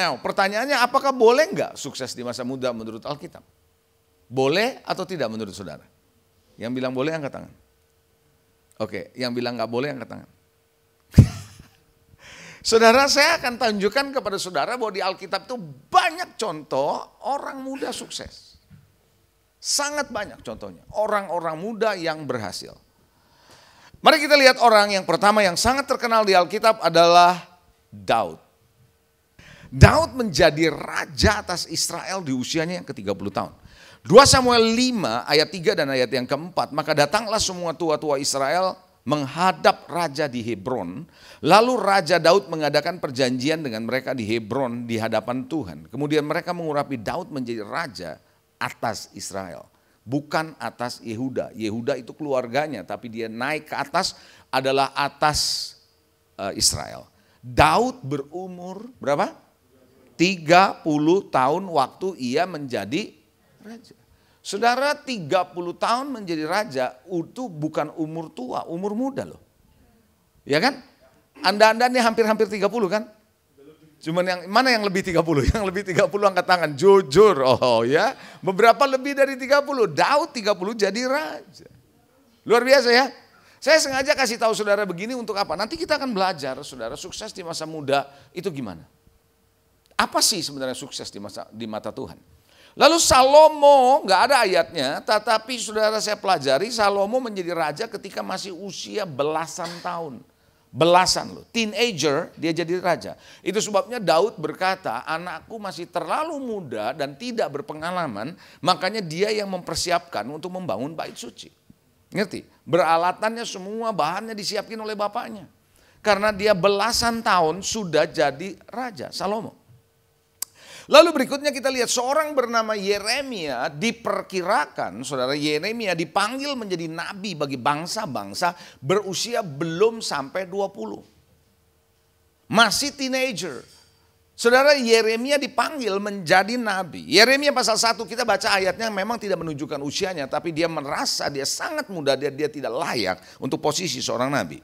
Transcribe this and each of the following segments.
Nah, pertanyaannya apakah boleh nggak sukses di masa muda menurut Alkitab? Boleh atau tidak menurut saudara? Yang bilang boleh angkat tangan. Oke, yang bilang nggak boleh angkat tangan. Saudara, saya akan tunjukkan kepada saudara bahwa di Alkitab itu banyak contoh orang muda sukses. Sangat banyak contohnya, orang-orang muda yang berhasil. Mari kita lihat orang yang pertama yang sangat terkenal di Alkitab adalah Daud. Daud menjadi raja atas Israel di usianya yang ke-30 tahun. 2 Samuel 5 ayat 3 dan ayat yang keempat, maka datanglah semua tua-tua Israel menghadap raja di Hebron. Lalu Raja Daud mengadakan perjanjian dengan mereka di Hebron di hadapan Tuhan. Kemudian mereka mengurapi Daud menjadi raja atas Israel. Bukan atas Yehuda. Yehuda itu keluarganya, tapi dia naik ke atas adalah atas Israel. Daud berumur berapa? 30 tahun waktu ia menjadi raja. Saudara, 30 tahun menjadi raja itu bukan umur tua, umur muda loh. Ya kan? Anda ini hampir-hampir 30 kan? Cuman yang mana yang lebih 30? Yang lebih 30 angkat tangan, jujur. Oh ya, beberapa lebih dari 30. Daud 30 jadi raja. Luar biasa ya. Saya sengaja kasih tahu saudara begini untuk apa? Nanti kita akan belajar saudara sukses di masa muda itu gimana. Apa sih sebenarnya sukses di mata Tuhan? Lalu Salomo, nggak ada ayatnya, tetapi saudara saya pelajari Salomo menjadi raja ketika masih usia belasan tahun. Belasan loh, teenager dia jadi raja. Itu sebabnya Daud berkata, anakku masih terlalu muda dan tidak berpengalaman, makanya dia yang mempersiapkan untuk membangun bait suci. Ngerti? Beralatannya semua, bahannya disiapkan oleh bapaknya. Karena dia belasan tahun sudah jadi raja, Salomo. Lalu berikutnya kita lihat seorang bernama Yeremia diperkirakan, saudara Yeremia dipanggil menjadi nabi bagi bangsa-bangsa berusia belum sampai 20. Masih teenager. Saudara Yeremia dipanggil menjadi nabi. Yeremia pasal 1 kita baca ayatnya memang tidak menunjukkan usianya, tapi dia merasa dia sangat muda, dia tidak layak untuk posisi seorang nabi.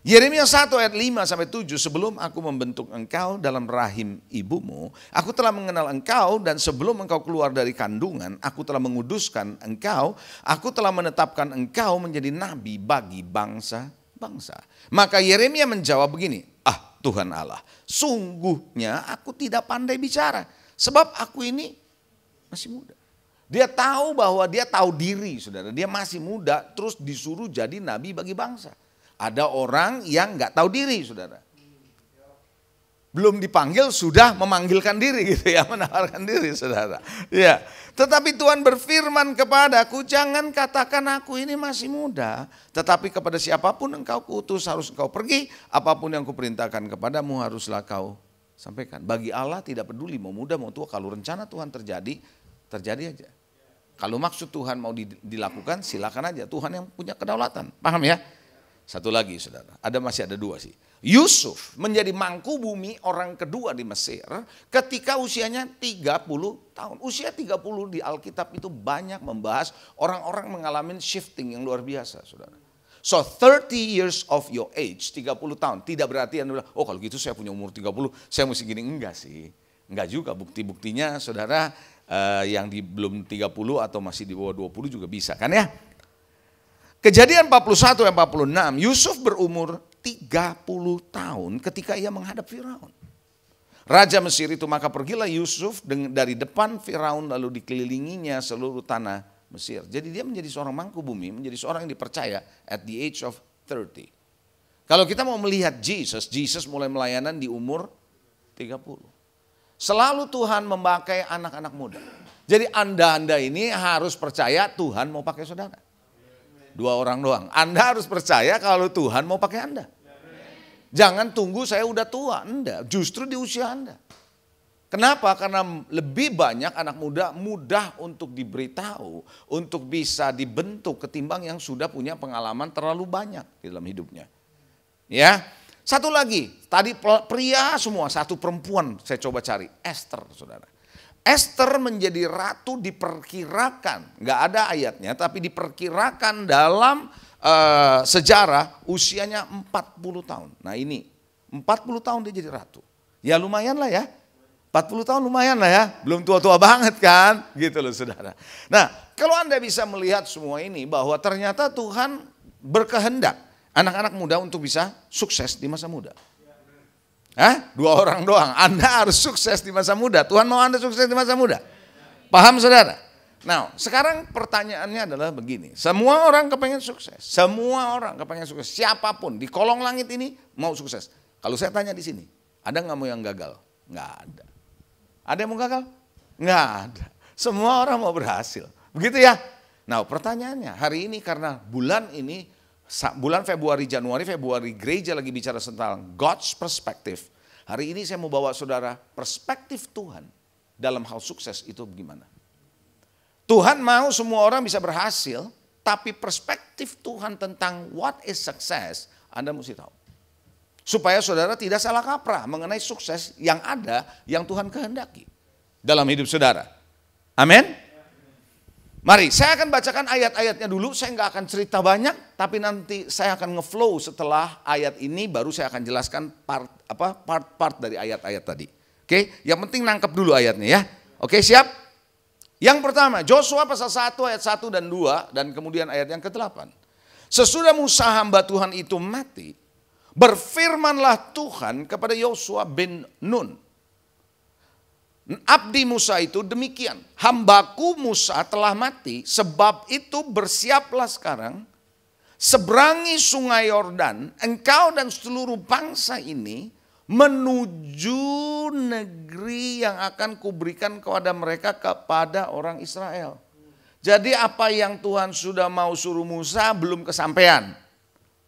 Yeremia 1 ayat 5 sampai 7, sebelum aku membentuk engkau dalam rahim ibumu, aku telah mengenal engkau dan sebelum engkau keluar dari kandungan, aku telah menguduskan engkau, aku telah menetapkan engkau menjadi nabi bagi bangsa-bangsa. Maka Yeremia menjawab begini, Tuhan Allah, sungguhnya aku tidak pandai bicara, sebab aku ini masih muda. Dia tahu bahwa dia tahu diri, saudara, dia masih muda, terus disuruh jadi nabi bagi bangsa. Ada orang yang nggak tahu diri, saudara. Belum dipanggil sudah memanggilkan diri gitu ya, menawarkan diri, saudara. Ya, tetapi Tuhan berfirman kepadaku, jangan katakan aku ini masih muda, tetapi kepada siapapun engkau kuutus harus engkau pergi, apapun yang kuperintahkan kepadamu haruslah kau sampaikan. Bagi Allah tidak peduli mau muda mau tua, kalau rencana Tuhan terjadi, terjadi aja. Kalau maksud Tuhan mau dilakukan, silakan aja. Tuhan yang punya kedaulatan, paham ya? Satu lagi saudara, masih ada dua sih. Yusuf menjadi mangku bumi orang kedua di Mesir ketika usianya 30 tahun. Usia 30 di Alkitab itu banyak membahas orang-orang mengalami shifting yang luar biasa saudara. So 30 years of your age, 30 tahun. Tidak berarti Anda bilang, oh kalau gitu saya punya umur 30, saya mesti gini. Enggak sih, enggak juga. Bukti-buktinya saudara yang belum 30 atau masih di bawah 20 juga bisa kan ya. Kejadian 41 dan 46, Yusuf berumur 30 tahun ketika ia menghadap Firaun. Raja Mesir itu maka pergilah Yusuf dari depan Firaun lalu dikelilinginya seluruh tanah Mesir. Jadi dia menjadi seorang mangku bumi, menjadi seorang yang dipercaya at the age of 30. Kalau kita mau melihat Jesus mulai melayanan di umur 30. Selalu Tuhan memakai anak-anak muda. Jadi Anda ini harus percaya Tuhan mau pakai saudara. 2 orang doang. Anda harus percaya kalau Tuhan mau pakai Anda. Jangan tunggu saya udah tua. Enggak, justru di usia Anda. Kenapa? Karena lebih banyak anak muda mudah untuk diberitahu, untuk bisa dibentuk ketimbang yang sudah punya pengalaman terlalu banyak di dalam hidupnya. Ya, satu lagi, tadi pria semua, satu perempuan saya coba cari, Esther saudara. Esther menjadi ratu diperkirakan, nggak ada ayatnya, tapi diperkirakan dalam sejarah usianya 40 tahun. Nah ini, 40 tahun dia jadi ratu. Ya lumayan lah ya. 40 tahun lumayan lah ya, belum tua-tua banget kan, gitu loh saudara. Nah, kalau Anda bisa melihat semua ini bahwa ternyata Tuhan berkehendak anak-anak muda untuk bisa sukses di masa muda. Hah? 2 orang doang, Anda harus sukses di masa muda. Tuhan mau Anda sukses di masa muda. Paham saudara? Nah, sekarang pertanyaannya adalah begini. Semua orang kepengen sukses. Semua orang kepengen sukses. Siapapun di kolong langit ini mau sukses. Kalau saya tanya di sini, ada nggak mau yang gagal? Nggak ada. Ada yang mau gagal? Nggak ada. Semua orang mau berhasil. Begitu ya? Nah, pertanyaannya hari ini karena bulan ini, bulan Februari, Januari, Februari, gereja lagi bicara tentang God's perspective. Hari ini saya mau bawa saudara perspektif Tuhan dalam hal sukses itu gimana? Tuhan mau semua orang bisa berhasil, tapi perspektif Tuhan tentang what is success, Anda mesti tahu. Supaya saudara tidak salah kaprah mengenai sukses yang ada, yang Tuhan kehendaki dalam hidup saudara. Amin. Mari, saya akan bacakan ayat-ayatnya dulu, saya nggak akan cerita banyak, tapi nanti saya akan ngeflow setelah ayat ini, baru saya akan jelaskan part dari ayat-ayat tadi. Oke, yang penting nangkep dulu ayatnya ya. Oke, siap? Yang pertama, Yosua pasal 1 ayat 1 dan 2, dan kemudian ayat yang ke-8. Sesudah Musa hamba Tuhan itu mati, berfirmanlah Tuhan kepada Yosua bin Nun. Abdi Musa itu demikian, hambaku Musa telah mati, sebab itu bersiaplah sekarang, seberangi sungai Yordan, engkau dan seluruh bangsa ini menuju negeri yang akan kuberikan kepada mereka, kepada orang Israel. Jadi apa yang Tuhan sudah mau suruh Musa belum kesampaian,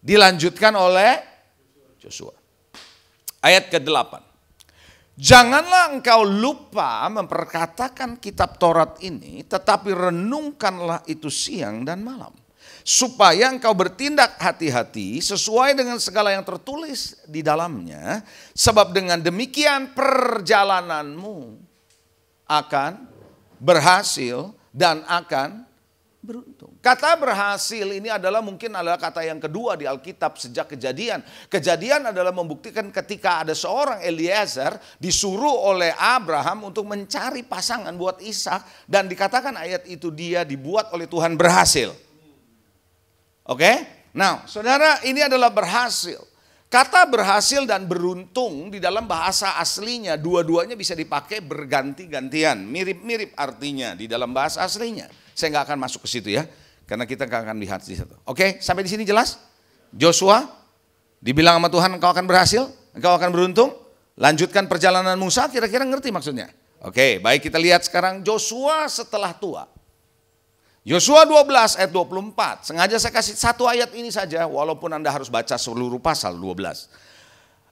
dilanjutkan oleh Yosua. Ayat ke-8. Janganlah engkau lupa memperkatakan kitab Taurat ini, tetapi renungkanlah itu siang dan malam, supaya engkau bertindak hati-hati sesuai dengan segala yang tertulis di dalamnya, sebab dengan demikian perjalananmu akan berhasil dan akan beruntung. Kata berhasil ini mungkin adalah kata yang kedua di Alkitab sejak Kejadian. Kejadian adalah membuktikan ketika ada seorang Eliezer disuruh oleh Abraham untuk mencari pasangan buat Ishak, dan dikatakan ayat itu dia dibuat oleh Tuhan berhasil. Oke? Nah, saudara, ini adalah berhasil. Kata berhasil dan beruntung di dalam bahasa aslinya dua-duanya bisa dipakai berganti-gantian, mirip-mirip artinya di dalam bahasa aslinya. Saya nggak akan masuk ke situ ya, karena kita nggak akan lihat di situ. Oke, sampai di sini jelas? Joshua dibilang sama Tuhan engkau akan berhasil, engkau akan beruntung. Lanjutkan perjalanan Musa, kira-kira ngerti maksudnya? Oke, baik, kita lihat sekarang Joshua setelah tua. Yosua 12 ayat 24. Sengaja saya kasih satu ayat ini saja, walaupun Anda harus baca seluruh pasal 12.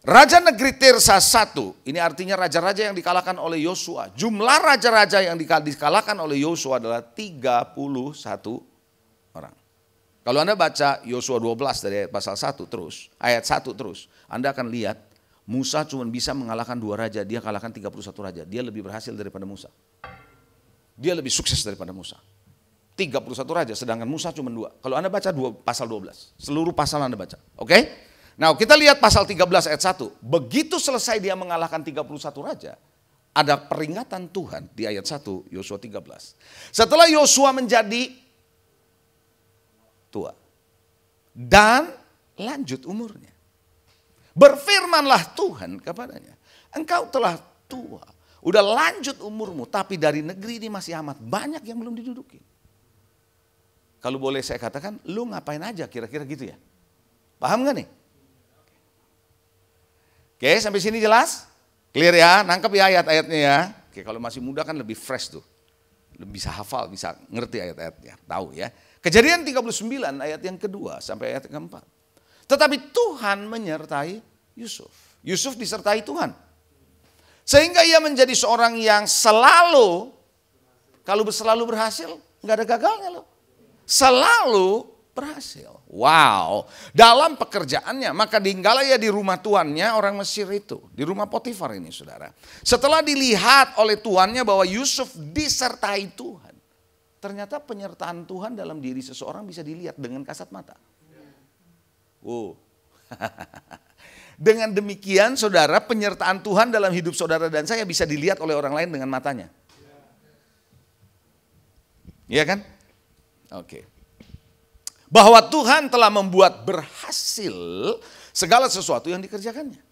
Raja negeri Tirsa 1, ini artinya raja-raja yang dikalahkan oleh Yosua. Jumlah raja-raja yang dikalahkan oleh Yosua adalah 31 orang. Kalau Anda baca Yosua 12 dari pasal 1 terus, ayat 1 terus, Anda akan lihat Musa cuma bisa mengalahkan 2 raja, dia kalahkan 31 raja. Dia lebih berhasil daripada Musa. Dia lebih sukses daripada Musa. 31 raja, sedangkan Musa cuma 2. Kalau Anda baca pasal 12, seluruh pasal Anda baca. Oke? Nah, kita lihat pasal 13 ayat 1. Begitu selesai dia mengalahkan 31 raja, ada peringatan Tuhan di ayat 1 Yosua 13. Setelah Yosua menjadi tua dan lanjut umurnya, berfirmanlah Tuhan kepadanya, engkau telah tua, udah lanjut umurmu, tapi dari negeri ini masih amat banyak yang belum diduduki. Kalau boleh saya katakan, lu ngapain aja kira-kira gitu ya? Paham gak nih? Oke, sampai sini jelas? Clear ya? Nangkep ya ayat-ayatnya ya? Oke, kalau masih muda kan lebih fresh tuh. Lebih bisa hafal, bisa ngerti ayat-ayatnya. Tahu ya? Kejadian 39 ayat yang kedua sampai ayat yang keempat. Tetapi Tuhan menyertai Yusuf. Yusuf disertai Tuhan. Sehingga ia menjadi seorang yang selalu, kalau selalu berhasil, nggak ada gagalnya loh. Selalu berhasil. Wow. Dalam pekerjaannya, maka tinggallah ia di rumah tuannya orang Mesir itu. Di rumah Potifar ini saudara. Setelah dilihat oleh tuannya bahwa Yusuf disertai Tuhan. Ternyata penyertaan Tuhan dalam diri seseorang bisa dilihat dengan kasat mata. Wow. Dengan demikian saudara, penyertaan Tuhan dalam hidup saudara dan saya bisa dilihat oleh orang lain dengan matanya. Iya kan? Oke. Bahwa Tuhan telah membuat berhasil segala sesuatu yang dikerjakannya.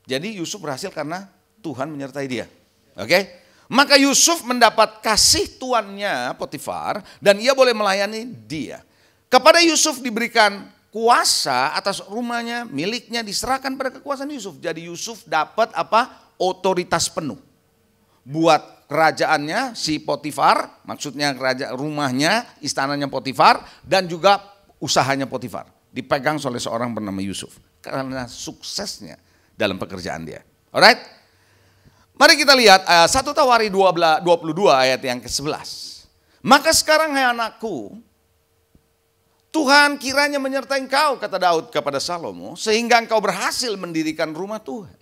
Jadi Yusuf berhasil karena Tuhan menyertai dia. Oke? Maka Yusuf mendapat kasih tuannya Potifar dan ia boleh melayani dia. Kepada Yusuf diberikan kuasa atas rumahnya, miliknya diserahkan pada kekuasaan Yusuf. Jadi Yusuf dapat apa? Otoritas penuh. Buat kerajaannya si Potifar, maksudnya rumahnya, istananya Potifar dan juga usahanya Potifar. Dipegang oleh seorang bernama Yusuf karena suksesnya dalam pekerjaan dia. Alright? Mari kita lihat 1 Tawari 22 ayat yang ke-11. Maka sekarang hai anakku, Tuhan kiranya menyertai engkau, kata Daud kepada Salomo, sehingga engkau berhasil mendirikan rumah Tuhan.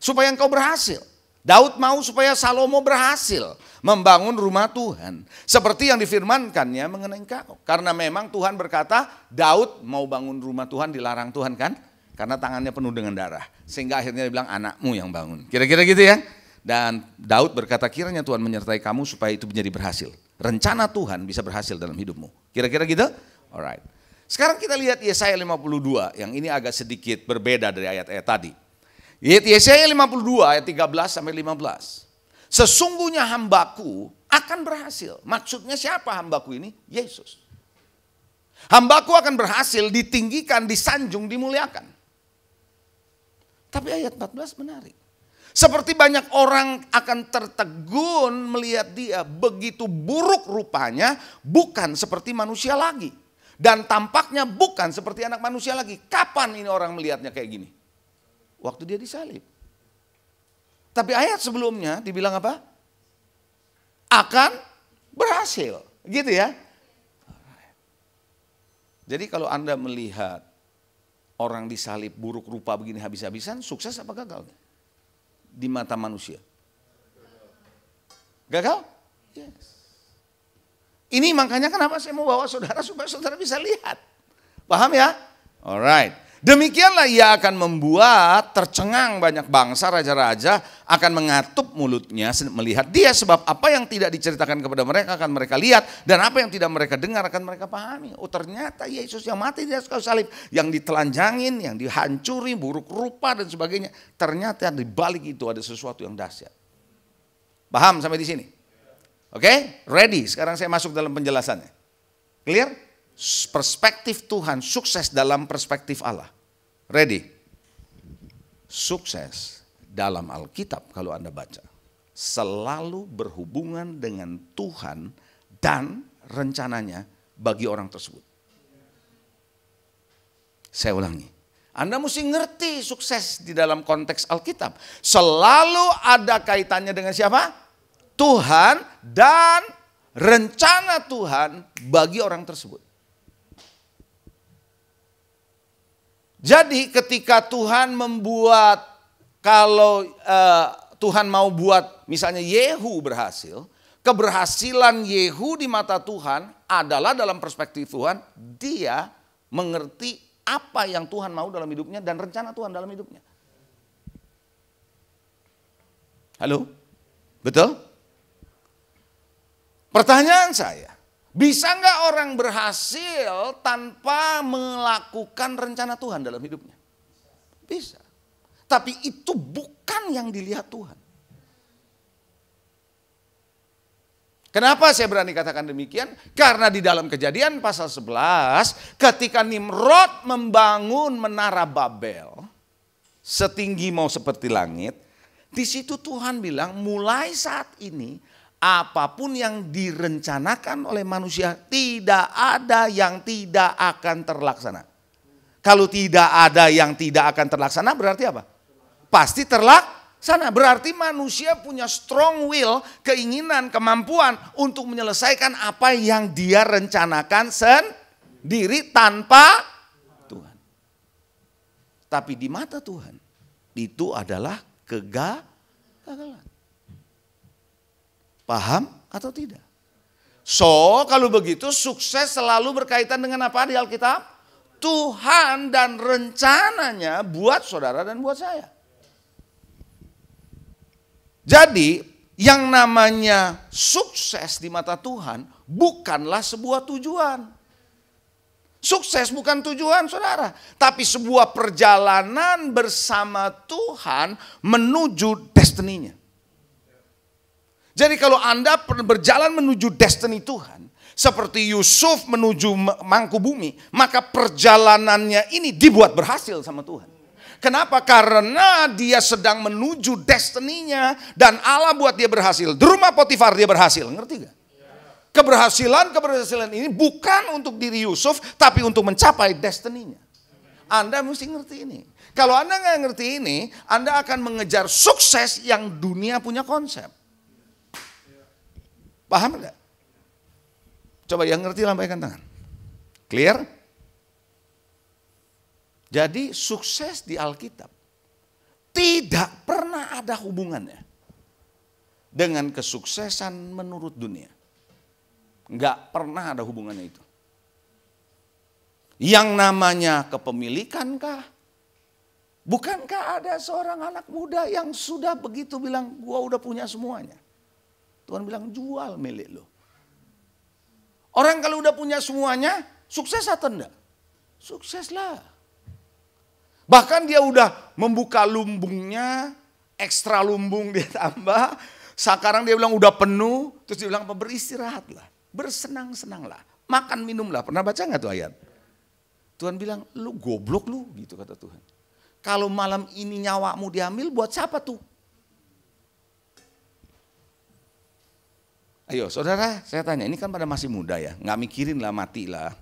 Supaya engkau berhasil. Daud mau supaya Salomo berhasil membangun rumah Tuhan. Seperti yang difirmankannya mengenai engkau. Karena memang Tuhan berkata, Daud mau bangun rumah Tuhan, dilarang Tuhan kan? Karena tangannya penuh dengan darah. Sehingga akhirnya dibilang anakmu yang bangun. Kira-kira gitu ya. Dan Daud berkata kiranya Tuhan menyertai kamu supaya itu menjadi berhasil. Rencana Tuhan bisa berhasil dalam hidupmu. Kira-kira gitu? Alright. Sekarang kita lihat Yesaya 52 yang ini agak sedikit berbeda dari ayat-ayat tadi. Yesaya 52 ayat 13 sampai 15. Sesungguhnya hambaku akan berhasil. Maksudnya siapa hambaku ini? Yesus. Hambaku akan berhasil ditinggikan, disanjung, dimuliakan. Tapi ayat 14 menarik. Seperti banyak orang akan tertegun melihat dia begitu buruk rupanya, bukan seperti manusia lagi. Dan tampaknya bukan seperti anak manusia lagi. Kapan ini orang melihatnya kayak gini? Waktu dia disalib. Tapi ayat sebelumnya dibilang apa? Akan berhasil. Gitu ya. Jadi kalau Anda melihat orang disalib buruk rupa begini habis-habisan, sukses apa gagal? Di mata manusia. Gagal? Yes. Ini makanya kenapa saya mau bawa saudara supaya saudara bisa lihat. Paham ya? Alright. Demikianlah ia akan membuat tercengang banyak bangsa, raja-raja akan mengatup mulutnya melihat dia, sebab apa yang tidak diceritakan kepada mereka akan mereka lihat dan apa yang tidak mereka dengar akan mereka pahami. Oh ternyata Yesus yang mati di atas kayu salib, yang ditelanjangin, yang dihancuri, buruk rupa dan sebagainya. Ternyata di balik itu ada sesuatu yang dahsyat. Paham sampai di sini? Oke, ready? Sekarang saya masuk dalam penjelasannya. Clear? Perspektif Tuhan, sukses dalam perspektif Allah. Ready? Sukses dalam Alkitab kalau Anda baca selalu berhubungan dengan Tuhan dan rencananya bagi orang tersebut. Saya ulangi. Anda mesti ngerti sukses di dalam konteks Alkitab. Selalu ada kaitannya dengan siapa? Tuhan dan rencana Tuhan bagi orang tersebut. Jadi ketika Tuhan membuat, kalau Tuhan mau buat misalnya Yehu berhasil, keberhasilan Yehu di mata Tuhan adalah dalam perspektif Tuhan, dia mengerti apa yang Tuhan mau dalam hidupnya dan rencana Tuhan dalam hidupnya. Halo? Betul? Pertanyaan saya, bisa nggak orang berhasil tanpa melakukan rencana Tuhan dalam hidupnya? Bisa. Tapi itu bukan yang dilihat Tuhan. Kenapa saya berani katakan demikian? Karena di dalam Kejadian pasal 11, ketika Nimrod membangun menara Babel, setinggi mau seperti langit, di situ Tuhan bilang mulai saat ini, apapun yang direncanakan oleh manusia tidak ada yang tidak akan terlaksana. Kalau tidak ada yang tidak akan terlaksana berarti apa? Pasti terlaksana. Berarti manusia punya strong will, keinginan, kemampuan untuk menyelesaikan apa yang dia rencanakan sendiri tanpa Tuhan. Tapi di mata Tuhan itu adalah kegagalan. Paham atau tidak? So, kalau begitu sukses selalu berkaitan dengan apa di Alkitab? Tuhan dan rencananya buat saudara dan buat saya. Jadi yang namanya sukses di mata Tuhan bukanlah sebuah tujuan. Sukses bukan tujuan saudara, tapi sebuah perjalanan bersama Tuhan menuju destininya. Jadi kalau Anda berjalan menuju destiny Tuhan, seperti Yusuf menuju Mangkubumi, maka perjalanannya ini dibuat berhasil sama Tuhan. Kenapa? Karena dia sedang menuju destininya dan Allah buat dia berhasil. Di rumah Potifar dia berhasil, ngerti gak? Keberhasilan ini bukan untuk diri Yusuf, tapi untuk mencapai destininya. Anda mesti ngerti ini. Kalau Anda nggak ngerti ini, Anda akan mengejar sukses yang dunia punya konsep. Paham nggak? Coba yang ngerti lambaikan tangan. Clear? Jadi sukses di Alkitab tidak pernah ada hubungannya dengan kesuksesan menurut dunia. Enggak pernah ada hubungannya itu. Yang namanya kepemilikan kah? Bukankah ada seorang anak muda yang sudah begitu bilang, gua udah punya semuanya. Tuhan bilang jual milik lo. Orang kalau udah punya semuanya, sukses atau enggak? Sukses lah. Bahkan dia udah membuka lumbungnya, ekstra lumbung dia tambah. Sekarang dia bilang udah penuh, terus dia bilang beristirahatlah, bersenang-senanglah, makan minumlah. Pernah baca nggak tuh ayat? Tuhan bilang, lu goblok lu, gitu kata Tuhan. Kalau malam ini nyawamu diambil, buat siapa tuh? Ayo saudara, saya tanya, ini kan pada masih muda ya, nggak mikirin lah mati lah.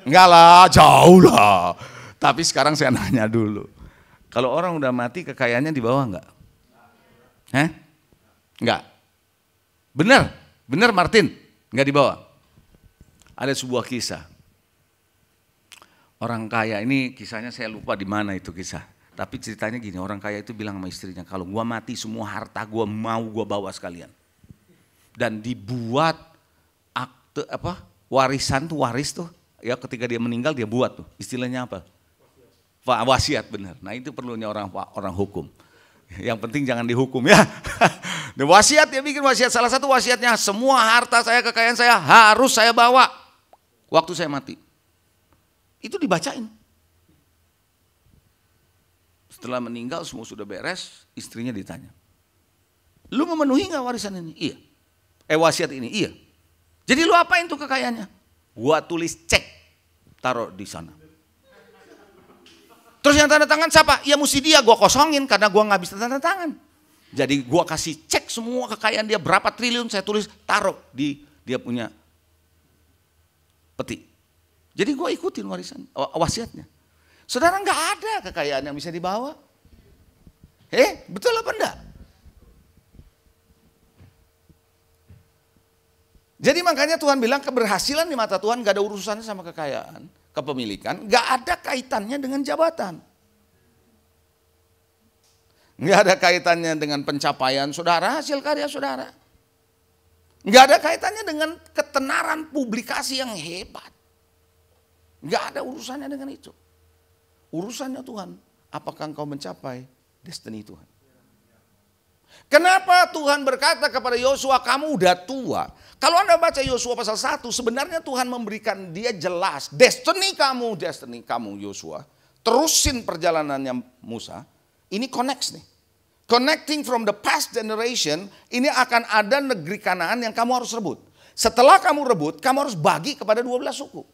Enggak lah, jauh lah. Tapi sekarang saya nanya dulu, kalau orang udah mati kekayaannya dibawa nggak? Hah? Nggak. Benar Martin, nggak dibawa. Ada sebuah kisah. Orang kaya ini kisahnya saya lupa di mana itu kisah. Tapi ceritanya gini, orang kaya itu bilang sama istrinya, kalau gua mati semua harta gua mau gua bawa sekalian. Dan dibuat akte warisan tuh, waris tuh ya, ketika dia meninggal dia buat tuh, istilahnya apa? Wasiat, benar. Nah itu perlunya orang hukum. Yang penting jangan dihukum ya. Wasiat, dia bikin wasiat. Salah satu wasiatnya, semua harta saya, kekayaan saya harus saya bawa waktu saya mati. Itu dibacain. Setelah meninggal semua sudah beres, istrinya ditanya, lu memenuhi nggak warisan ini? Iya. Wasiat ini? Iya. Jadi lu apain tuh kekayaannya? Gua tulis cek, taruh di sana. Terus yang tanda tangan siapa? Ya mesti dia, gua kosongin karena gua nggak bisa tanda tangan. Jadi gua kasih cek semua kekayaan dia berapa triliun, saya tulis taruh di dia punya peti. Jadi gua ikutin wasiatnya. Saudara, nggak ada kekayaan yang bisa dibawa. Betul apa enggak? Jadi makanya Tuhan bilang keberhasilan di mata Tuhan gak ada urusannya sama kekayaan, kepemilikan, gak ada kaitannya dengan jabatan. Gak ada kaitannya dengan pencapaian saudara, hasil karya saudara. Gak ada kaitannya dengan ketenaran publikasi yang hebat. Gak ada urusannya dengan itu. Urusannya Tuhan, apakah engkau mencapai destiny Tuhan? Kenapa Tuhan berkata kepada Yosua, kamu udah tua? Kalau Anda baca Yosua pasal 1, sebenarnya Tuhan memberikan dia jelas, destiny kamu Yosua, terusin perjalanannya Musa, ini connects nih. Connecting from the past generation, ini akan ada negeri Kanaan yang kamu harus rebut. Setelah kamu rebut, kamu harus bagi kepada 12 suku.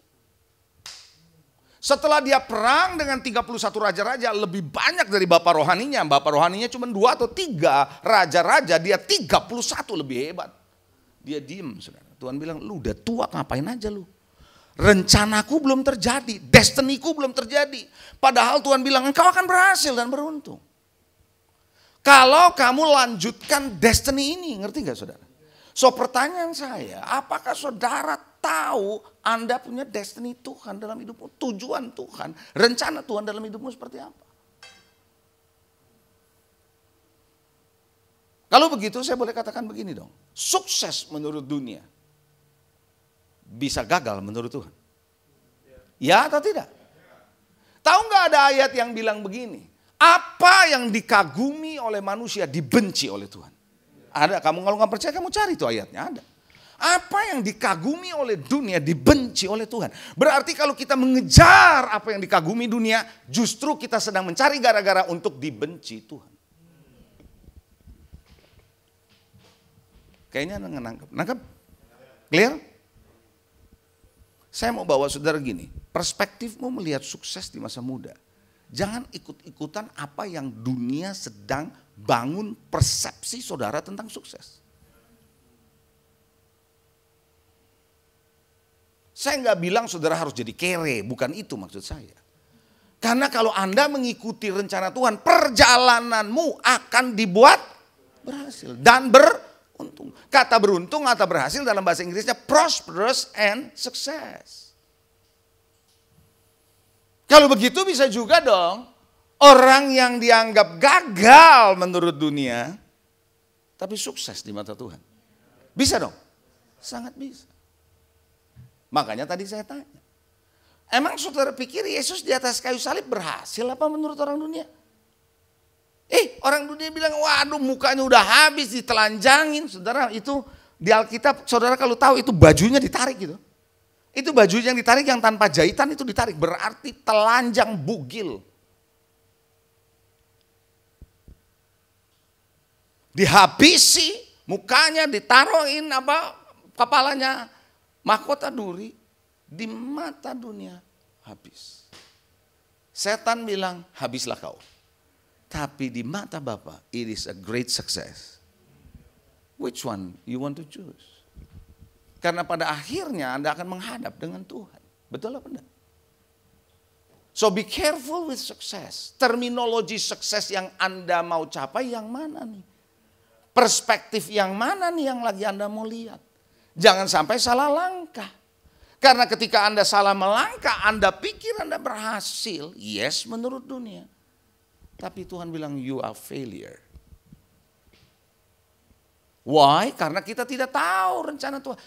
Setelah dia perang dengan 31 raja-raja, lebih banyak dari bapak rohaninya. Bapak rohaninya cuma 2 atau 3 raja-raja, dia 31 lebih hebat. Dia diem, saudara. Tuhan bilang, lu udah tua ngapain aja lu? Rencanaku belum terjadi, destiniku belum terjadi. Padahal Tuhan bilang, engkau akan berhasil dan beruntung. Kalau kamu lanjutkan destiny ini, ngerti gak saudara? So pertanyaan saya, apakah saudara tahu Anda punya destiny Tuhan dalam hidupmu, tujuan Tuhan, rencana Tuhan dalam hidupmu seperti apa? Kalau begitu saya boleh katakan begini dong, sukses menurut dunia bisa gagal menurut Tuhan. Ya atau tidak? Tahu nggak ada ayat yang bilang begini? Apa yang dikagumi oleh manusia dibenci oleh Tuhan. Ada, kamu kalau nggak percaya kamu cari tuh ayatnya, ada. Apa yang dikagumi oleh dunia dibenci oleh Tuhan. Berarti kalau kita mengejar apa yang dikagumi dunia, justru kita sedang mencari gara-gara untuk dibenci Tuhan. Kayaknya nangkep? Clear? Saya mau bawa saudara gini, perspektifmu melihat sukses di masa muda. Jangan ikut-ikutan apa yang dunia sedang bangun persepsi saudara tentang sukses. Saya nggak bilang saudara harus jadi kere, bukan itu maksud saya. Karena kalau Anda mengikuti rencana Tuhan, perjalananmu akan dibuat berhasil dan beruntung. Kata beruntung atau berhasil dalam bahasa Inggrisnya prosperous and success. Kalau begitu bisa juga dong, orang yang dianggap gagal menurut dunia, tapi sukses di mata Tuhan. Bisa dong? Sangat bisa. Makanya tadi saya tanya, emang saudara pikir Yesus di atas kayu salib berhasil apa menurut orang dunia? Orang dunia bilang, waduh mukanya udah habis ditelanjangin. Saudara itu di Alkitab, saudara kalau tahu itu bajunya ditarik gitu. Itu baju yang ditarik yang tanpa jahitan itu ditarik, berarti telanjang bugil. Dihabisi, mukanya ditaruhin kepalanya. Mahkota duri di mata dunia habis. Setan bilang habislah kau. Tapi di mata Bapa it is a great success. Which one you want to choose? Karena pada akhirnya Anda akan menghadap dengan Tuhan. Betul apa enggak? So be careful with success. Terminologi sukses yang Anda mau capai yang mana nih? Perspektif yang mana nih yang lagi Anda mau lihat? Jangan sampai salah langkah. Karena ketika Anda salah melangkah, Anda pikir Anda berhasil. Yes, menurut dunia. Tapi Tuhan bilang, you are failure. Why? Karena kita tidak tahu rencana Tuhan.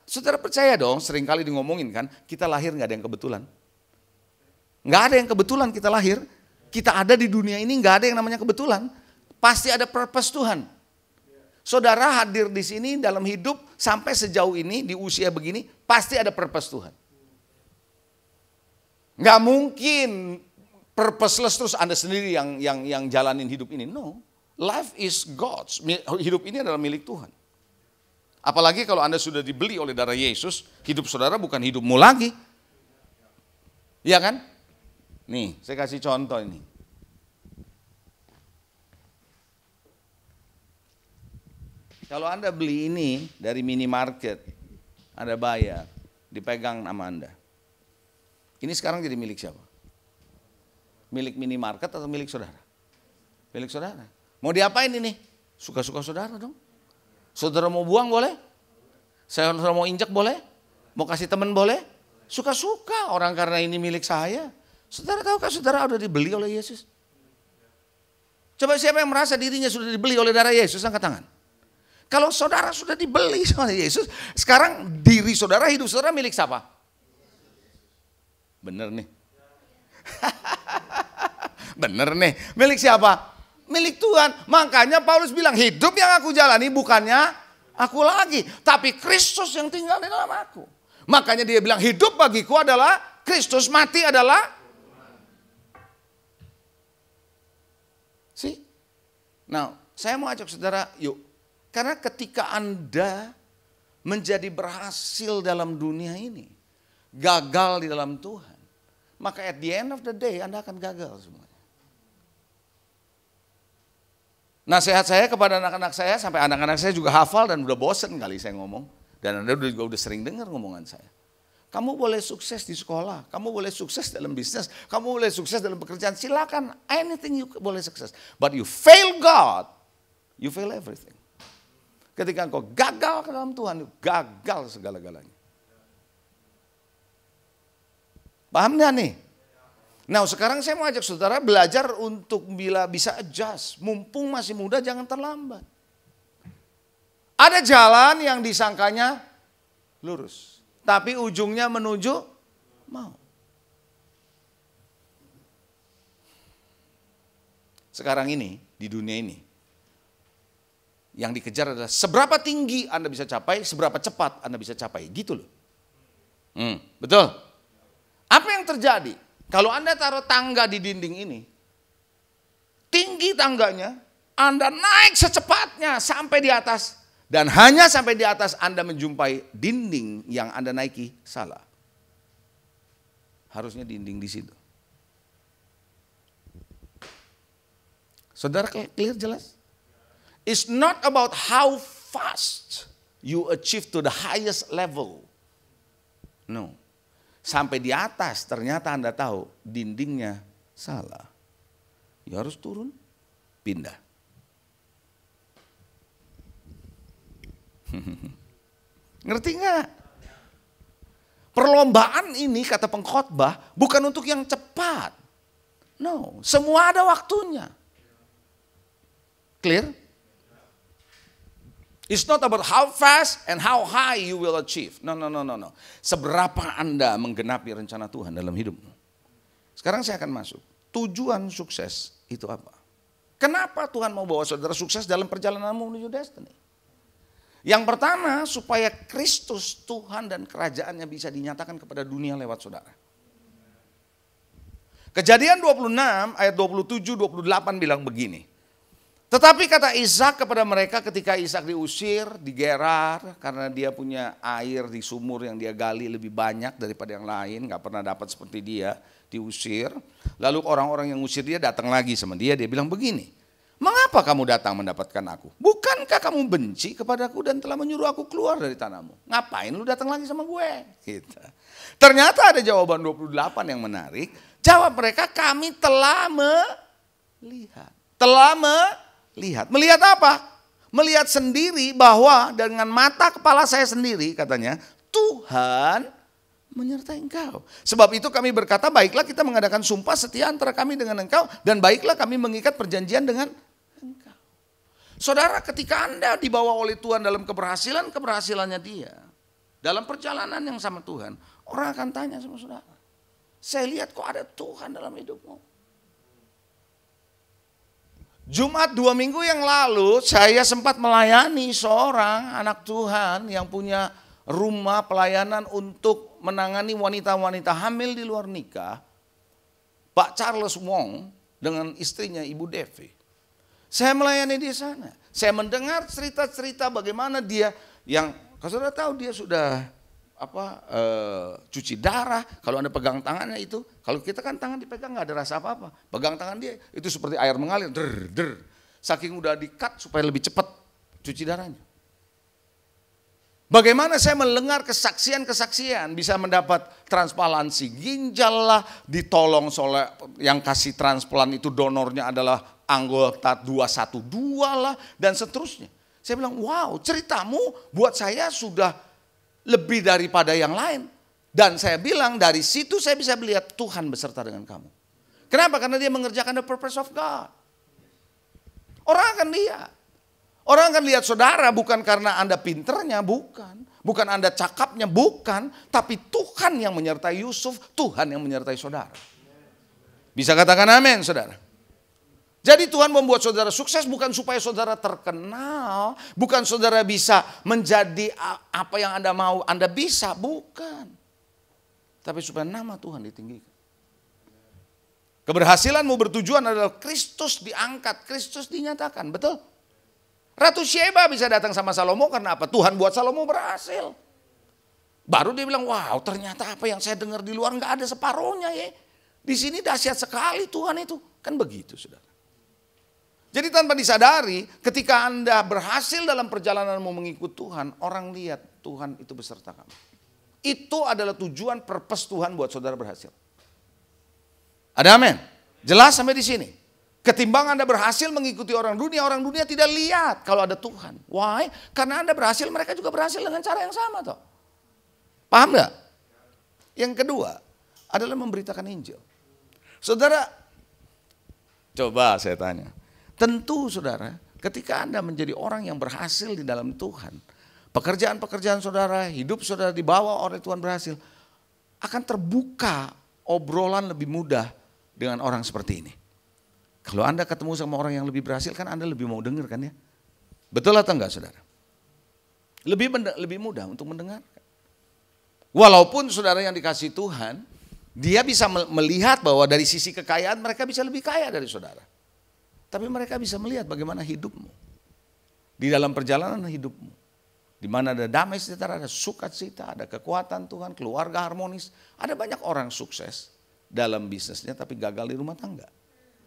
Saudara percaya dong, seringkali di ngomongin kan, kita lahir gak ada yang kebetulan. Gak ada yang kebetulan kita lahir. Kita ada di dunia ini gak ada yang namanya kebetulan. Pasti ada purpose Tuhan. Saudara hadir di sini dalam hidup sampai sejauh ini di usia begini pasti ada purpose Tuhan. Nggak mungkin purposeless terus Anda sendiri yang jalanin hidup ini. No, life is God's. Hidup ini adalah milik Tuhan. Apalagi kalau Anda sudah dibeli oleh darah Yesus, hidup saudara bukan hidupmu lagi. Iya kan? Nih, saya kasih contoh ini. Kalau Anda beli ini dari minimarket, Anda bayar, dipegang nama Anda. Ini sekarang jadi milik siapa? Milik minimarket atau milik saudara? Milik saudara. Mau diapain ini? Suka-suka saudara dong. Saudara mau buang boleh? Saudara mau injak boleh? Mau kasih teman boleh? Suka-suka orang karena ini milik saya. Saudara tahukah saudara sudah dibeli oleh Yesus? Coba siapa yang merasa dirinya sudah dibeli oleh darah Yesus, angkat tangan. Kalau saudara sudah dibeli oleh Yesus, sekarang diri saudara, hidup saudara milik siapa? Bener nih. Bener nih, milik siapa? Milik Tuhan. Makanya Paulus bilang, hidup yang aku jalani bukannya aku lagi, tapi Kristus yang tinggal di dalam aku. Makanya dia bilang, hidup bagiku adalah Kristus, mati adalah. See? Nah, saya mau ajak saudara, yuk. Karena ketika Anda menjadi berhasil dalam dunia ini, gagal di dalam Tuhan, maka at the end of the day Anda akan gagal semuanya. Nasihat saya kepada anak-anak saya, sampai anak-anak saya juga hafal dan udah bosen kali saya ngomong. Dan Anda juga udah sering dengar ngomongan saya. Kamu boleh sukses di sekolah, kamu boleh sukses dalam bisnis, kamu boleh sukses dalam pekerjaan, silakan, anything you boleh sukses. But you fail God, you fail everything. Ketika engkau gagal ke dalam Tuhan, gagal segala-galanya. Paham gak nih? Nah sekarang saya mau ajak saudara belajar untuk bila bisa adjust. Mumpung masih muda jangan terlambat. Ada jalan yang disangkanya lurus. Tapi ujungnya menuju mau. sekarang ini, di dunia ini. Yang dikejar adalah seberapa tinggi Anda bisa capai, seberapa cepat Anda bisa capai. Gitu loh. Betul? Apa yang terjadi? Kalau Anda taruh tangga di dinding ini, tinggi tangganya, Anda naik secepatnya sampai di atas. Dan hanya sampai di atas Anda menjumpai dinding yang Anda naiki, salah. Harusnya dinding di situ. Saudara clear jelas? It's not about how fast you achieve to the highest level. No. Sampai di atas ternyata Anda tahu dindingnya salah. Ya harus turun, pindah. Ngerti nggak? Perlombaan ini kata pengkhotbah bukan untuk yang cepat. No, semua ada waktunya. Clear? It's not about how fast and how high you will achieve. No. Seberapa Anda menggenapi rencana Tuhan dalam hidupmu. Sekarang saya akan masuk. Tujuan sukses itu apa? Kenapa Tuhan mau bawa saudara sukses dalam perjalananmu menuju destiny? Yang pertama, supaya Kristus, Tuhan dan kerajaannya bisa dinyatakan kepada dunia lewat saudara. Kejadian 26 ayat 27-28 bilang begini. Tetapi kata Ishak kepada mereka ketika Ishak diusir di Gerar karena dia punya air di sumur yang dia gali lebih banyak daripada yang lain, gak pernah dapat seperti dia, diusir. Lalu orang-orang yang usir dia datang lagi sama dia bilang begini, mengapa kamu datang mendapatkan aku? Bukankah kamu benci kepadaku dan telah menyuruh aku keluar dari tanahmu? Ngapain lu datang lagi sama gue? Gitu. Ternyata ada jawaban 28 yang menarik. Jawab mereka, kami telah melihat. Melihat apa? Melihat sendiri bahwa dengan mata kepala saya sendiri katanya, Tuhan menyertai engkau. Sebab itu kami berkata, baiklah kita mengadakan sumpah setia antara kami dengan engkau, dan baiklah kami mengikat perjanjian dengan engkau. Saudara, ketika Anda dibawa oleh Tuhan dalam keberhasilannya dia, dalam perjalanan yang sama Tuhan, orang akan tanya sama saudara, saya lihat kok ada Tuhan dalam hidupmu. Jumat 2 minggu yang lalu saya sempat melayani seorang anak Tuhan yang punya rumah pelayanan untuk menangani wanita-wanita hamil di luar nikah. Pak Charles Wong dengan istrinya Ibu Devi. Saya melayani di sana. Saya mendengar cerita-cerita bagaimana dia yang, kalau saudara tahu dia sudah cuci darah, kalau Anda pegang tangannya itu, kalau kita kan tangan dipegang nggak ada rasa apa-apa, pegang tangan dia itu seperti air mengalir, saking udah di-cut supaya lebih cepat cuci darahnya. Bagaimana saya mendengar kesaksian bisa mendapat transplantasi ginjal lah, ditolong oleh yang kasih transplant itu donornya adalah anggota 212 lah, dan seterusnya. Saya bilang, wow, ceritamu buat saya sudah lebih daripada yang lain. Dan saya bilang dari situ saya bisa melihat Tuhan beserta dengan kamu. Kenapa? Karena dia mengerjakan the purpose of God. Orang akan lihat. Orang akan lihat saudara bukan karena Anda pinternya, bukan. Bukan Anda cakapnya, bukan. Tapi Tuhan yang menyertai Yusuf, Tuhan yang menyertai saudara. Bisa katakan amin saudara. Jadi Tuhan membuat saudara sukses bukan supaya saudara terkenal, bukan saudara bisa menjadi apa yang Anda mau, Anda bisa, bukan. Tapi supaya nama Tuhan ditinggikan. Keberhasilanmu bertujuan adalah Kristus diangkat, Kristus dinyatakan, betul? Ratu Sheba bisa datang sama Salomo karena apa? Tuhan buat Salomo berhasil. Baru dia bilang, wow ternyata apa yang saya dengar di luar nggak ada separohnya ya. Di sini dahsyat sekali Tuhan itu. Kan begitu saudara. Jadi tanpa disadari ketika Anda berhasil dalam perjalananmu mengikut Tuhan, orang lihat Tuhan itu beserta kamu. Itu adalah tujuan purpose Tuhan buat saudara berhasil. Ada amin? Jelas sampai di sini. Ketimbang Anda berhasil mengikuti orang dunia tidak lihat kalau ada Tuhan. Why? Karena Anda berhasil, mereka juga berhasil dengan cara yang sama toh. Paham gak? Yang kedua adalah memberitakan Injil. Saudara, coba saya tanya. Tentu saudara, ketika Anda menjadi orang yang berhasil di dalam Tuhan, pekerjaan-pekerjaan saudara, hidup saudara dibawa oleh Tuhan berhasil, akan terbuka obrolan lebih mudah dengan orang seperti ini. Kalau Anda ketemu sama orang yang lebih berhasil kan Anda lebih mau dengar kan ya. Betul atau enggak saudara? Lebih mudah untuk mendengarkan. Walaupun saudara yang dikasih Tuhan, dia bisa melihat bahwa dari sisi kekayaan mereka bisa lebih kaya dari saudara. Tapi mereka bisa melihat bagaimana hidupmu. Di dalam perjalanan hidupmu. Di mana ada damai sejahtera, ada sukacita, ada kekuatan Tuhan, keluarga harmonis. Ada banyak orang sukses dalam bisnisnya tapi gagal di rumah tangga.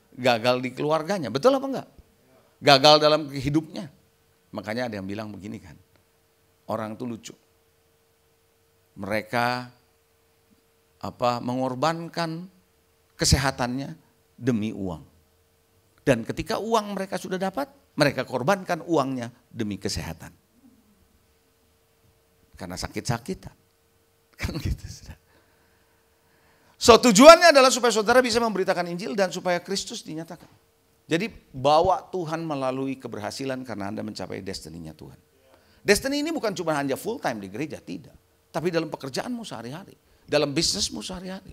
Gagal di keluarganya, betul apa enggak? Gagal dalam hidupnya. Makanya ada yang bilang begini kan, orang itu lucu. Mereka mengorbankan kesehatannya demi uang. Dan ketika uang mereka sudah dapat, mereka korbankan uangnya demi kesehatan. Karena sakit-sakitan. Kan gitu. So tujuannya adalah supaya saudara bisa memberitakan Injil dan supaya Kristus dinyatakan. Jadi bawa Tuhan melalui keberhasilan karena Anda mencapai destininya Tuhan. Destiny ini bukan cuma hanya full time di gereja, tidak. Tapi dalam pekerjaanmu sehari-hari. Dalam bisnismu sehari-hari.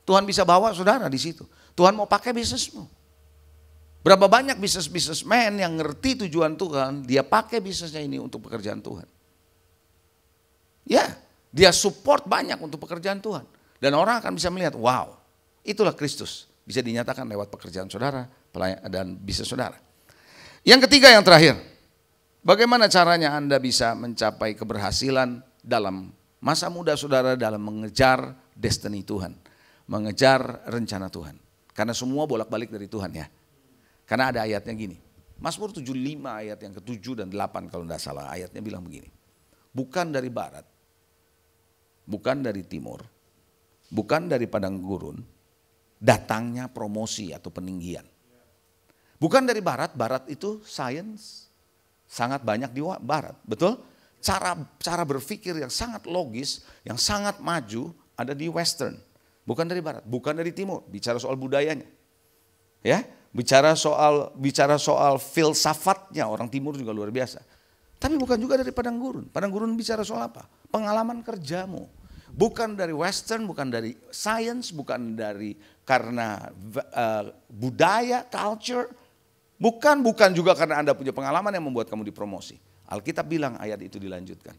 Tuhan bisa bawa saudara di situ. Tuhan mau pakai bisnismu. Berapa banyak bisnismen yang ngerti tujuan Tuhan, dia pakai bisnisnya ini untuk pekerjaan Tuhan. Ya, dia support banyak untuk pekerjaan Tuhan. Dan orang akan bisa melihat, wow, itulah Kristus. Bisa dinyatakan lewat pekerjaan saudara dan bisnis saudara. Yang ketiga, yang terakhir. Bagaimana caranya Anda bisa mencapai keberhasilan dalam masa muda saudara dalam mengejar destiny Tuhan. Mengejar rencana Tuhan. Karena semua bolak-balik dari Tuhan ya. Karena ada ayatnya gini. Mazmur 75 ayat yang ke-7 dan 8 kalau tidak salah. Ayatnya bilang begini. Bukan dari barat. Bukan dari timur. Bukan dari padang gurun, datangnya promosi atau peninggian. Bukan dari barat, barat itu sains sangat banyak di barat, betul? Cara berpikir yang sangat logis, yang sangat maju ada di western. Bukan dari barat, bukan dari timur, bicara soal budayanya. Ya, bicara soal filsafatnya, orang timur juga luar biasa. Tapi bukan juga dari padang gurun. Padang gurun bicara soal apa? Pengalaman kerjamu. Bukan dari western, bukan dari science, bukan dari karena budaya, culture. Bukan juga karena Anda punya pengalaman yang membuat kamu dipromosi. Alkitab bilang ayat itu dilanjutkan.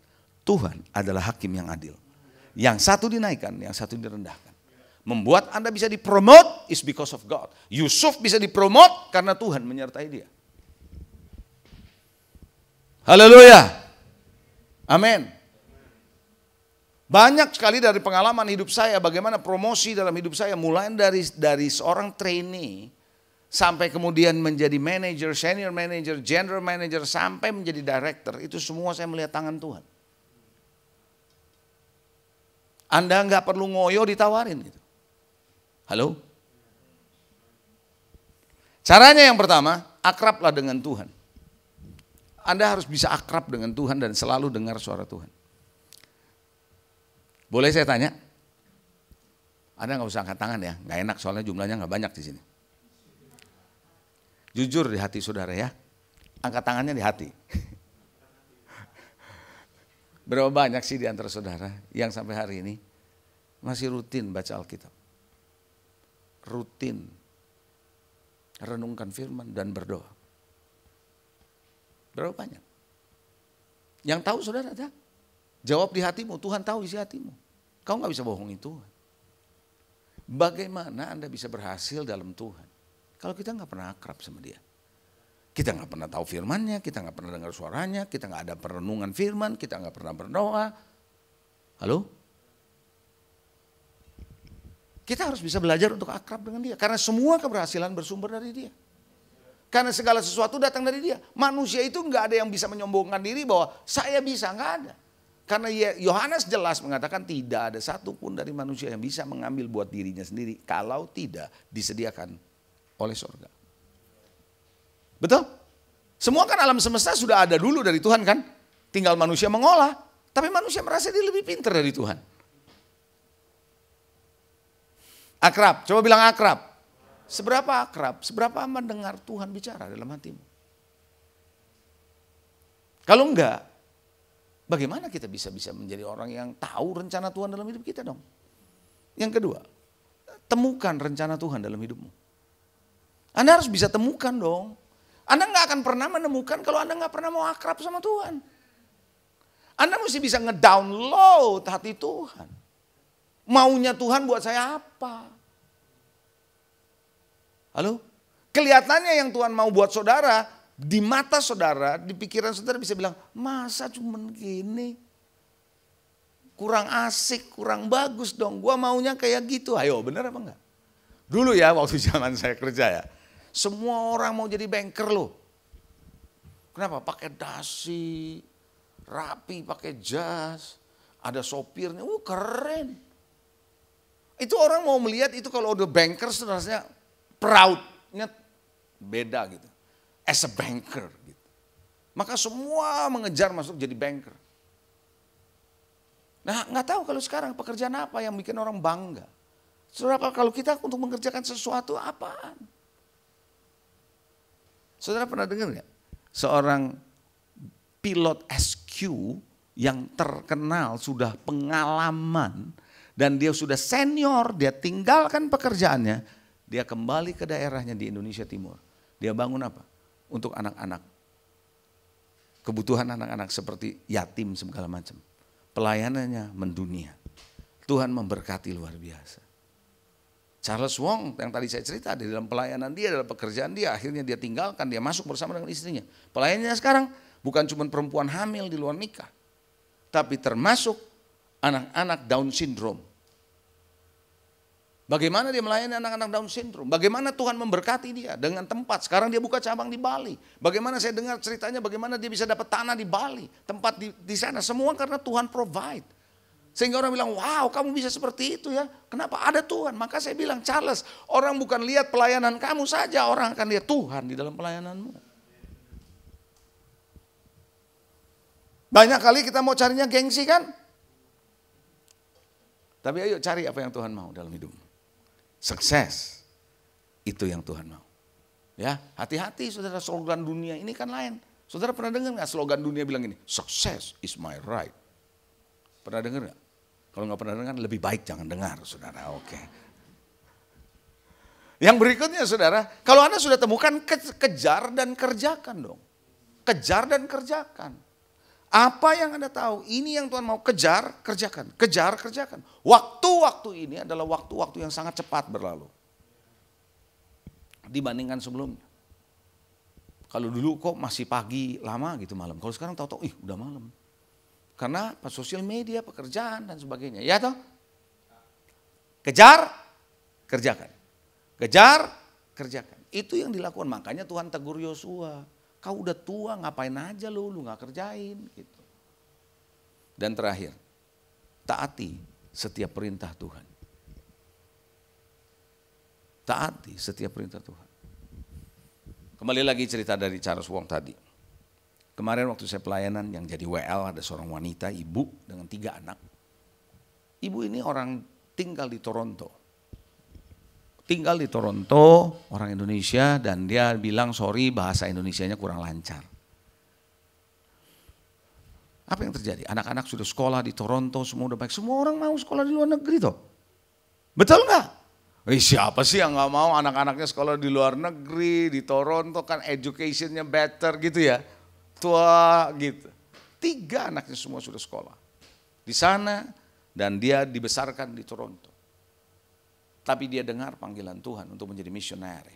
Tuhan adalah hakim yang adil. Yang satu dinaikkan, yang satu direndahkan. Membuat Anda bisa dipromote is because of God. Yusuf bisa dipromote karena Tuhan menyertai dia. Haleluya. Amin. Banyak sekali dari pengalaman hidup saya, bagaimana promosi dalam hidup saya, mulai dari seorang trainee, sampai kemudian menjadi manager, senior manager, general manager, sampai menjadi director, itu semua saya melihat tangan Tuhan. Anda nggak perlu ngoyo ditawarin gitu. Halo? Caranya yang pertama, akrablah dengan Tuhan. Anda harus bisa akrab dengan Tuhan dan selalu dengar suara Tuhan. Boleh saya tanya? Anda nggak usah angkat tangan ya, nggak enak soalnya jumlahnya nggak banyak di sini. Jujur di hati saudara ya, angkat tangannya di hati. Berapa banyak sih di antara saudara yang sampai hari ini masih rutin baca Alkitab, rutin renungkan firman dan berdoa? Berapa banyak? Yang tahu saudara ada? Jawab di hatimu, Tuhan tahu isi hatimu. Kau nggak bisa bohongi Tuhan. Bagaimana Anda bisa berhasil dalam Tuhan kalau kita nggak pernah akrab sama Dia? Kita nggak pernah tahu firman-Nya, kita nggak pernah dengar suaranya, kita nggak ada perenungan firman, kita nggak pernah berdoa. Halo? Kita harus bisa belajar untuk akrab dengan Dia, karena semua keberhasilan bersumber dari Dia. Karena segala sesuatu datang dari Dia. Manusia itu nggak ada yang bisa menyombongkan diri bahwa saya bisa, nggak ada. Karena Yohanes jelas mengatakan tidak ada satupun dari manusia yang bisa mengambil buat dirinya sendiri kalau tidak disediakan oleh surga. Betul? Semua kan alam semesta sudah ada dulu dari Tuhan kan? Tinggal manusia mengolah. Tapi manusia merasa dia lebih pintar dari Tuhan. Akrab, coba bilang akrab. Seberapa akrab, seberapa mendengar Tuhan bicara dalam hatimu? Kalau enggak, bagaimana kita bisa menjadi orang yang tahu rencana Tuhan dalam hidup kita dong? Yang kedua, temukan rencana Tuhan dalam hidupmu. Anda harus bisa temukan dong. Anda nggak akan pernah menemukan kalau Anda nggak pernah mau akrab sama Tuhan. Anda mesti bisa ngedownload hati Tuhan. Maunya Tuhan buat saya apa? Halo? Kelihatannya yang Tuhan mau buat saudara, di mata saudara, di pikiran saudara bisa bilang, masa cuman gini? Kurang asik, kurang bagus dong. Gua maunya kayak gitu. Ayo, bener apa enggak? Dulu ya, waktu zaman saya kerja ya. Semua orang mau jadi banker loh. Kenapa? Pakai dasi, rapi, pakai jas. Ada sopirnya, keren. Itu orang mau melihat itu kalau udah banker sebenarnya proudnya beda gitu. As a banker gitu. Maka semua mengejar masuk jadi banker. Nah, nggak tahu kalau sekarang pekerjaan apa yang bikin orang bangga. Saudara, kalau kita untuk mengerjakan sesuatu apaan? Saudara pernah dengar nggak? Seorang pilot SQ yang terkenal sudah pengalaman dan dia sudah senior, dia tinggalkan pekerjaannya, dia kembali ke daerahnya di Indonesia Timur. Dia bangun apa? Untuk anak-anak. Kebutuhan anak-anak seperti yatim segala macam. Pelayanannya mendunia. Tuhan memberkati luar biasa. Charles Wong yang tadi saya cerita di dalam pelayanan dia, dalam pekerjaan dia, akhirnya dia tinggalkan, dia masuk bersama dengan istrinya. Pelayanannya sekarang bukan cuma perempuan hamil di luar nikah, tapi termasuk anak-anak Down syndrome. Bagaimana dia melayani anak-anak Down syndrome? Bagaimana Tuhan memberkati dia dengan tempat? Sekarang dia buka cabang di Bali. Bagaimana saya dengar ceritanya bagaimana dia bisa dapat tanah di Bali, tempat di sana. Semua karena Tuhan provide. Sehingga orang bilang, wow kamu bisa seperti itu ya. Kenapa? Ada Tuhan. Maka saya bilang, Charles, orang bukan lihat pelayanan kamu saja, orang akan lihat Tuhan di dalam pelayananmu. Banyak kali kita mau carinya gengsi kan? Tapi ayo cari apa yang Tuhan mau dalam hidupmu. Sukses, itu yang Tuhan mau. Ya, hati-hati saudara, slogan dunia ini kan lain. Saudara pernah dengar nggak slogan dunia bilang ini? Success is my right. Pernah dengar nggak? Kalau nggak pernah dengar, lebih baik jangan dengar, saudara. Oke. Yang berikutnya, saudara, kalau Anda sudah temukan, kejar dan kerjakan dong. Kejar dan kerjakan. Apa yang Anda tahu, ini yang Tuhan mau kejar, kerjakan. Kejar, kerjakan. Waktu-waktu ini adalah waktu-waktu yang sangat cepat berlalu. Dibandingkan sebelumnya. Kalau dulu kok masih pagi lama gitu malam. Kalau sekarang tahu-tahu, udah malam. Karena sosial media, pekerjaan dan sebagainya. Ya toh? Kejar, kerjakan. Kejar, kerjakan. Itu yang dilakukan. Makanya Tuhan tegur Yosua. Kau udah tua, ngapain aja lu gak kerjain gitu. Dan terakhir, taati setiap perintah Tuhan. Taati setiap perintah Tuhan. Kembali lagi cerita dari Charles Wong tadi. Kemarin waktu saya pelayanan yang jadi WL ada seorang wanita, ibu dengan 3 anak. Ibu ini orang tinggal di Toronto. Tinggal di Toronto, orang Indonesia, dan dia bilang sorry bahasa Indonesianya kurang lancar. Apa yang terjadi? Anak-anak sudah sekolah di Toronto, semua udah baik. Semua orang mau sekolah di luar negeri toh. Betul nggak? Siapa sih yang nggak mau anak-anaknya sekolah di luar negeri, di Toronto kan educationnya better gitu ya. Tua gitu. 3 anaknya semua sudah sekolah di sana dan dia dibesarkan di Toronto. Tapi dia dengar panggilan Tuhan untuk menjadi misioneri.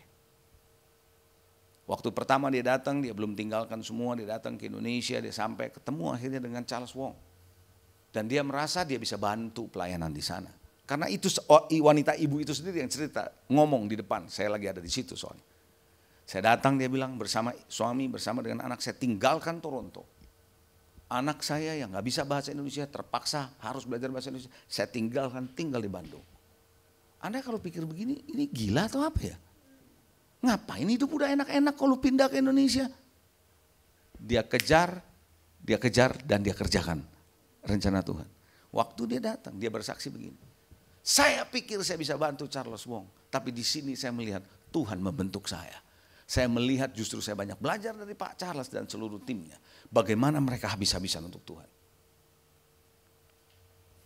Waktu pertama dia datang, dia belum tinggalkan semua, dia datang ke Indonesia, dia sampai ketemu akhirnya dengan Charles Wong. Dan dia merasa dia bisa bantu pelayanan di sana. Karena itu wanita ibu itu sendiri yang cerita, ngomong di depan, saya lagi ada di situ soalnya. Saya datang, dia bilang bersama suami, bersama dengan anak, saya tinggalkan Toronto. Anak saya yang gak bisa bahasa Indonesia, terpaksa harus belajar bahasa Indonesia, saya tinggalkan, tinggal di Bandung. Anda kalau pikir begini, ini gila atau apa ya? Ngapain hidup udah enak-enak kalau pindah ke Indonesia? Dia kejar dan dia kerjakan rencana Tuhan. Waktu dia datang, dia bersaksi begini. Saya pikir saya bisa bantu Charles Wong, tapi di sini saya melihat Tuhan membentuk saya. Saya melihat justru saya banyak belajar dari Pak Charles dan seluruh timnya. Bagaimana mereka habis-habisan untuk Tuhan.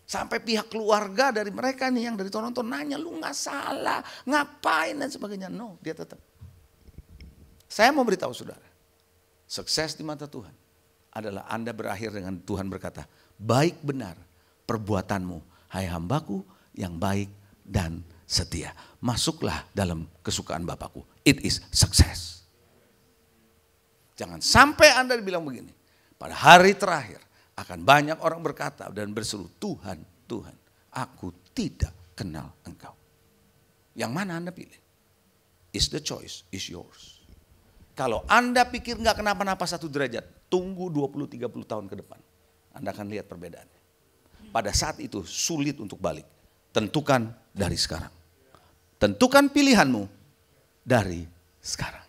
Sampai pihak keluarga dari mereka nih yang dari Toronto nanya, lu gak salah, ngapain dan sebagainya. No, dia tetap. Saya mau beritahu saudara, sukses di mata Tuhan adalah Anda berakhir dengan Tuhan berkata, baik benar perbuatanmu, hai hambaku yang baik dan setia. Masuklah dalam kesukaan Bapakku. It is success. Jangan sampai Anda bilang begini, pada hari terakhir akan banyak orang berkata dan berseru, Tuhan, Tuhan, aku tidak kenal Engkau. Yang mana Anda pilih? Is the choice, is yours. Kalau Anda pikir nggak kenapa-napa 1 derajat, tunggu 20-30 tahun ke depan. Anda akan lihat perbedaannya. Pada saat itu sulit untuk balik. Tentukan dari sekarang. Tentukan pilihanmu dari sekarang.